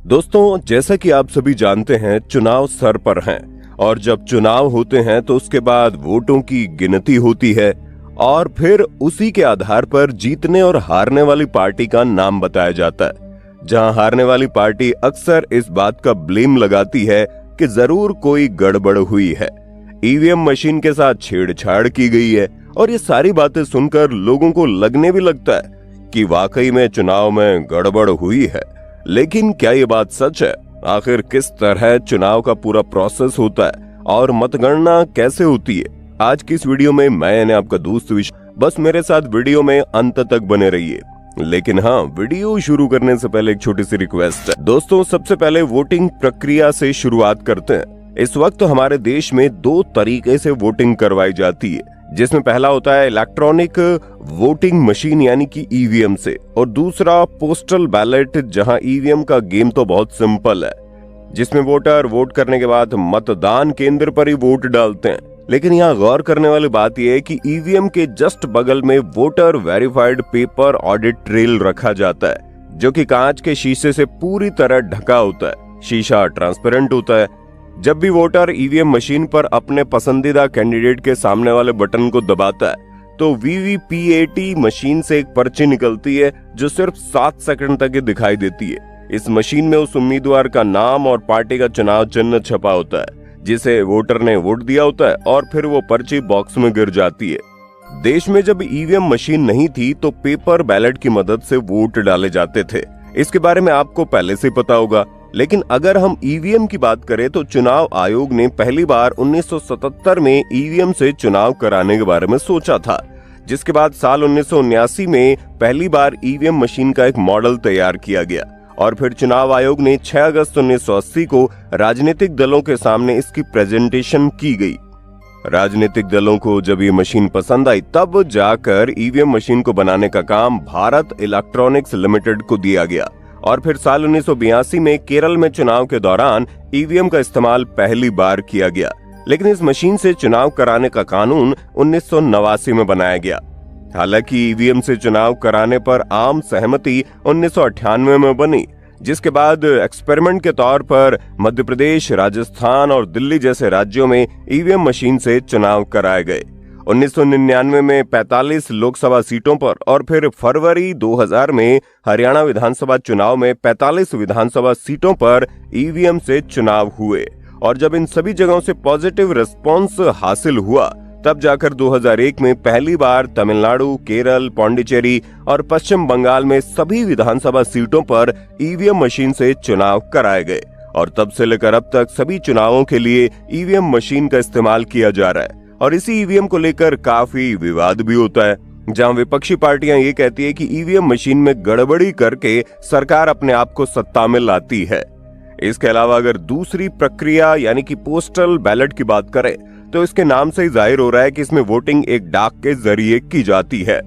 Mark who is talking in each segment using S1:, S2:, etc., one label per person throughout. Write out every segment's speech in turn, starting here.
S1: दोस्तों, जैसा कि आप सभी जानते हैं, चुनाव सर पर हैं और जब चुनाव होते हैं तो उसके बाद वोटों की गिनती होती है और फिर उसी के आधार पर जीतने और हारने वाली पार्टी का नाम बताया जाता है। जहां हारने वाली पार्टी अक्सर इस बात का ब्लेम लगाती है कि जरूर कोई गड़बड़ हुई है, ईवीएम मशीन के साथ छेड़छाड़ की गई है। और ये सारी बातें सुनकर लोगों को लगने भी लगता है कि वाकई में चुनाव में गड़बड़ हुई है। लेकिन क्या ये बात सच है? आखिर किस तरह चुनाव का पूरा प्रोसेस होता है और मतगणना कैसे होती है? आज की इस वीडियो में मैं यानी आपका दोस्त बस मेरे साथ वीडियो में अंत तक बने रहिए। लेकिन हाँ, वीडियो शुरू करने से पहले एक छोटी सी रिक्वेस्ट है। दोस्तों, सबसे पहले वोटिंग प्रक्रिया से शुरुआत करते हैं। इस वक्त हमारे देश में 2 तरीके से वोटिंग करवाई जाती है, जिसमें पहला होता है इलेक्ट्रॉनिक वोटिंग मशीन यानी कि ईवीएम से, और दूसरा पोस्टल बैलेट, जहां ईवीएम का गेम तो बहुत सिंपल है, जिसमें वोटर वोट करने के बाद मतदान केंद्र पर ही वोट डालते हैं। लेकिन यहाँ गौर करने वाली बात यह है कि ईवीएम के जस्ट बगल में voter verified paper audit trail रखा जाता है, जो कि कांच के शीशे से पूरी तरह ढका होता है। शीशा ट्रांसपेरेंट होता है। जब भी वोटर ईवीएम मशीन पर अपने पसंदीदा कैंडिडेट के सामने वाले बटन को दबाता है तो वीवीपीएटी मशीन से एक पर्ची निकलती है जो सिर्फ 7 सेकंड तक ही दिखाई देती है। इस मशीन में उस उम्मीदवार का नाम और पार्टी का चुनाव चिन्ह छपा होता है जिसे वोटर ने वोट दिया होता है, और फिर वो पर्ची बॉक्स में गिर जाती है। देश में जब ईवीएम मशीन नहीं थी तो पेपर बैलेट की मदद से वोट डाले जाते थे। इसके बारे में आपको पहले से पता होगा। लेकिन अगर हम ईवीएम की बात करें तो चुनाव आयोग ने पहली बार 1977 में ईवीएम से चुनाव कराने के बारे में सोचा था, जिसके बाद साल 1979 में पहली बार ईवीएम मशीन का एक मॉडल तैयार किया गया और फिर चुनाव आयोग ने 6 अगस्त 1980 को राजनीतिक दलों के सामने इसकी प्रेजेंटेशन की गई। राजनीतिक दलों को जब ये मशीन पसंद आई तब जाकर ईवीएम मशीन को बनाने का काम भारत इलेक्ट्रॉनिक्स लिमिटेड को दिया गया और फिर साल 1982 में केरल में चुनाव के दौरान ईवीएम का इस्तेमाल पहली बार किया गया। लेकिन इस मशीन से चुनाव कराने का कानून 1989 में बनाया गया। हालांकि ईवीएम से चुनाव कराने पर आम सहमति 1998 में बनी, जिसके बाद एक्सपेरिमेंट के तौर पर मध्य प्रदेश, राजस्थान और दिल्ली जैसे राज्यों में ईवीएम मशीन से चुनाव कराए गए। 1999 में 45 लोकसभा सीटों पर और फिर फरवरी 2000 में हरियाणा विधानसभा चुनाव में 45 विधानसभा सीटों पर ईवीएम से चुनाव हुए। और जब इन सभी जगहों से पॉजिटिव रिस्पांस हासिल हुआ तब जाकर 2001 में पहली बार तमिलनाडु, केरल, पौंडीचेरी और पश्चिम बंगाल में सभी विधानसभा सीटों पर ईवीएम मशीन से चुनाव कराए गए। और तब से लेकर अब तक सभी चुनावों के लिए ईवीएम मशीन का इस्तेमाल किया जा रहा है। और इसी ईवीएम को लेकर काफी विवाद भी होता है, जहां विपक्षी पार्टियां ये कहती है कि ईवीएम मशीन में गड़बड़ी करके सरकार अपने आप को सत्ता में लाती है। इसके अलावा अगर दूसरी प्रक्रिया यानी कि पोस्टल बैलेट की बात करें तो इसके नाम से ही जाहिर हो रहा है कि इसमें वोटिंग एक डाक के जरिए की जाती है।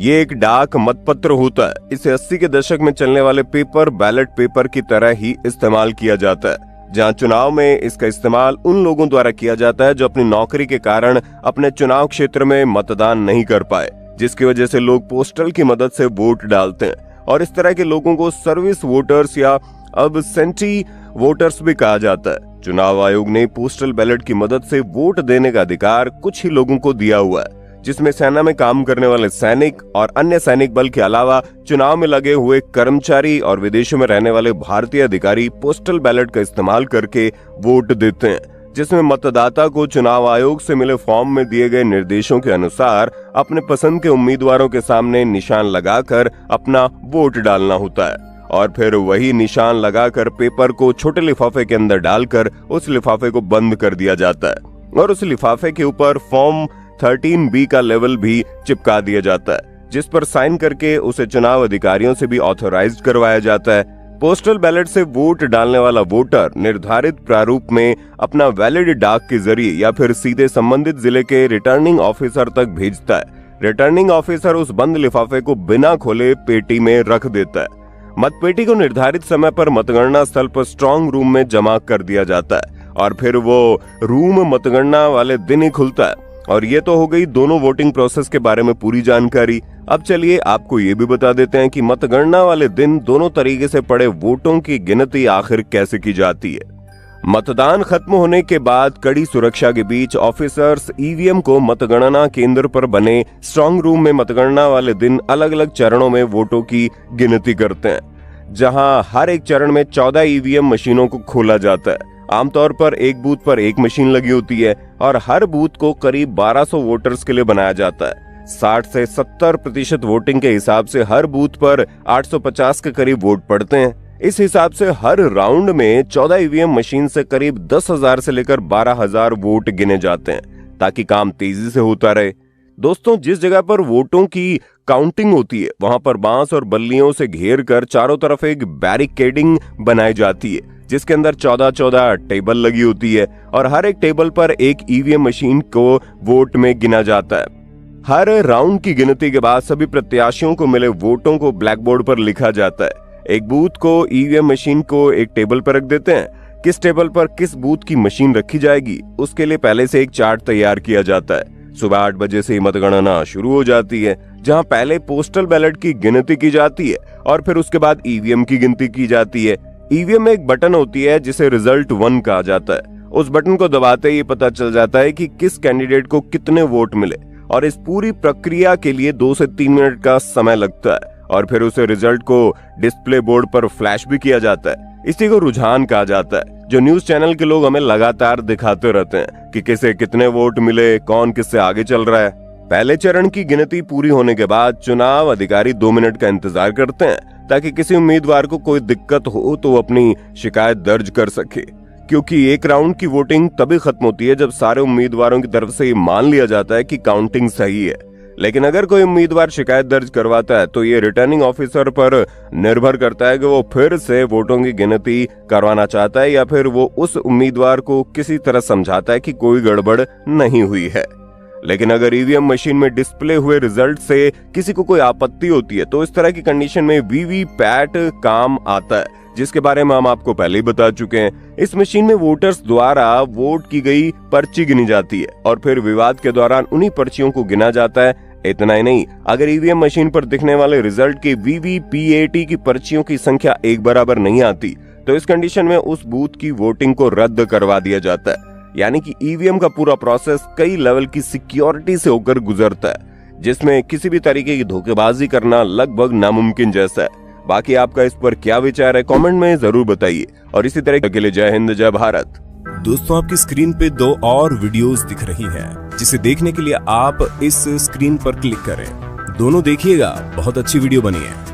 S1: ये एक डाक मतपत्र होता है। इसे 80 के दशक में चलने वाले पेपर बैलेट पेपर की तरह ही इस्तेमाल किया जाता है, जहां चुनाव में इसका इस्तेमाल उन लोगों द्वारा किया जाता है जो अपनी नौकरी के कारण अपने चुनाव क्षेत्र में मतदान नहीं कर पाए, जिसकी वजह से लोग पोस्टल की मदद से वोट डालते हैं। और इस तरह के लोगों को सर्विस वोटर्स या अब्सेंटी वोटर्स भी कहा जाता है। चुनाव आयोग ने पोस्टल बैलेट की मदद से वोट देने का अधिकार कुछ ही लोगों को दिया हुआ है, जिसमें सेना में काम करने वाले सैनिक और अन्य सैनिक बल के अलावा चुनाव में लगे हुए कर्मचारी और विदेशों में रहने वाले भारतीय अधिकारी पोस्टल बैलेट का इस्तेमाल करके वोट देते हैं, जिसमें मतदाता को चुनाव आयोग से मिले फॉर्म में दिए गए निर्देशों के अनुसार अपने पसंद के उम्मीदवारों के सामने निशान लगाकर अपना वोट डालना होता है और फिर वही निशान लगाकर पेपर को छोटे लिफाफे के अंदर डालकर उस लिफाफे को बंद कर दिया जाता है और उस लिफाफे के ऊपर फॉर्म 13B का लेवल भी चिपका दिया जाता है, जिस पर साइन करके उसे चुनाव अधिकारियों से भी ऑथोराइज्ड करवाया जाता है। पोस्टल बैलेट से वोट डालने वाला वोटर निर्धारित प्रारूप में अपना वैलिड डाक के जरिए या फिर सीधे संबंधित जिले के रिटर्निंग ऑफिसर तक भेजता है। रिटर्निंग ऑफिसर उस बंद लिफाफे को बिना खोले पेटी में रख देता है। मतपेटी को निर्धारित समय पर मतगणना स्थल पर स्ट्रांग रूम में जमा कर दिया जाता है और फिर वो रूम मतगणना वाले दिन ही खुलता है। और ये तो हो गई दोनों वोटिंग प्रोसेस के बारे में पूरी जानकारी। अब चलिए आपको ये भी बता देते हैं कि मतगणना वाले दिन दोनों तरीके से पड़े वोटों की गिनती आखिर कैसे की जाती है। मतदान खत्म होने के बाद कड़ी सुरक्षा के बीच ऑफिसर्स ईवीएम को मतगणना केंद्र पर बने स्ट्रांग रूम में मतगणना वाले दिन अलग अलग चरणों में वोटों की गिनती करते हैं, जहां हर एक चरण में 14 ईवीएम मशीनों को खोला जाता है। आमतौर पर एक बूथ पर एक मशीन लगी होती है और हर बूथ को करीब 1200 वोटर्स के लिए बनाया जाता है। 60 से 70% वोटिंग के हिसाब से हर बूथ पर 850 के करीब वोट पड़ते हैं। इस हिसाब से हर राउंड में 14 ईवीएम मशीन से करीब 10,000 से लेकर 12,000 वोट गिने जाते हैं, ताकि काम तेजी से होता रहे। दोस्तों, जिस जगह पर वोटों की काउंटिंग होती है वहां पर बांस और बल्लियों से घेर कर चारों तरफ एक बैरिकेडिंग बनाई जाती है, जिसके अंदर 14 टेबल लगी होती है और हर एक टेबल पर एक ईवीएम मशीन को वोट में गिना जाता है। हर राउंड की गिनती के बाद सभी प्रत्याशियों को मिले वोटों को ब्लैक बोर्ड पर लिखा जाता है। एक बूथ को ईवीएम मशीन को एक टेबल पर रख देते हैं। किस टेबल पर किस बूथ की मशीन रखी जाएगी उसके लिए पहले से एक चार्ट तैयार किया जाता है। सुबह 8 बजे से मतगणना शुरू हो जाती है, जहां पहले पोस्टल बैलेट की गिनती की जाती है और फिर उसके बाद ईवीएम की गिनती की जाती है। ईवीएम में एक बटन होती है जिसे रिजल्ट 1 कहा जाता है। उस बटन को दबाते ही पता चल जाता है कि किस कैंडिडेट को कितने वोट मिले और इस पूरी प्रक्रिया के लिए 2 से 3 मिनट का समय लगता है और फिर उसे रिजल्ट को डिस्प्ले बोर्ड पर फ्लैश भी किया जाता है। इसी को रुझान कहा जाता है, जो न्यूज चैनल के लोग हमें लगातार दिखाते रहते हैं कि किसे कितने वोट मिले, कौन किससे आगे चल रहा है। पहले चरण की गिनती पूरी होने के बाद चुनाव अधिकारी 2 मिनट का इंतजार करते हैं, ताकि किसी उम्मीदवार को कोई दिक्कत हो तो अपनी शिकायत दर्ज कर सके, क्योंकि एक राउंड की वोटिंग तभी खत्म होती है जब सारे उम्मीदवारों की तरफ से मान लिया जाता है कि काउंटिंग सही है। लेकिन अगर कोई उम्मीदवार शिकायत दर्ज करवाता है तो ये रिटर्निंग ऑफिसर पर निर्भर करता है कि वो फिर से वोटों की गिनती करवाना चाहता है या फिर वो उस उम्मीदवार को किसी तरह समझाता है कि कोई गड़बड़ नहीं हुई है। लेकिन अगर ईवीएम मशीन में डिस्प्ले हुए रिजल्ट से किसी को कोई आपत्ति होती है तो इस तरह की कंडीशन में वीवीपैट काम आता है, जिसके बारे में हम आपको पहले ही बता चुके हैं। इस मशीन में वोटर्स द्वारा वोट की गई पर्ची गिनी जाती है और फिर विवाद के दौरान उन्हीं पर्चियों को गिना जाता है। इतना ही नहीं, अगर ईवीएम मशीन पर दिखने वाले रिजल्ट के वीवीपीएटी की पर्चियों की संख्या एक बराबर नहीं आती तो इस कंडीशन में उस बूथ की वोटिंग को रद्द करवा दिया जाता है। यानी कि ईवीएम का पूरा प्रोसेस कई लेवल की सिक्योरिटी से होकर गुजरता है, जिसमें किसी भी तरीके की धोखेबाजी करना लगभग नामुमकिन जैसा है। बाकी आपका इस पर क्या विचार है, कमेंट में जरूर बताइए। और इसी तरह के लिए जय हिंद, जय भारत।
S2: दोस्तों, आपकी स्क्रीन पे 2 और वीडियोस दिख रही हैं, जिसे देखने के लिए आप इस स्क्रीन पर क्लिक करें। दोनों देखिएगा, बहुत अच्छी वीडियो बनी है।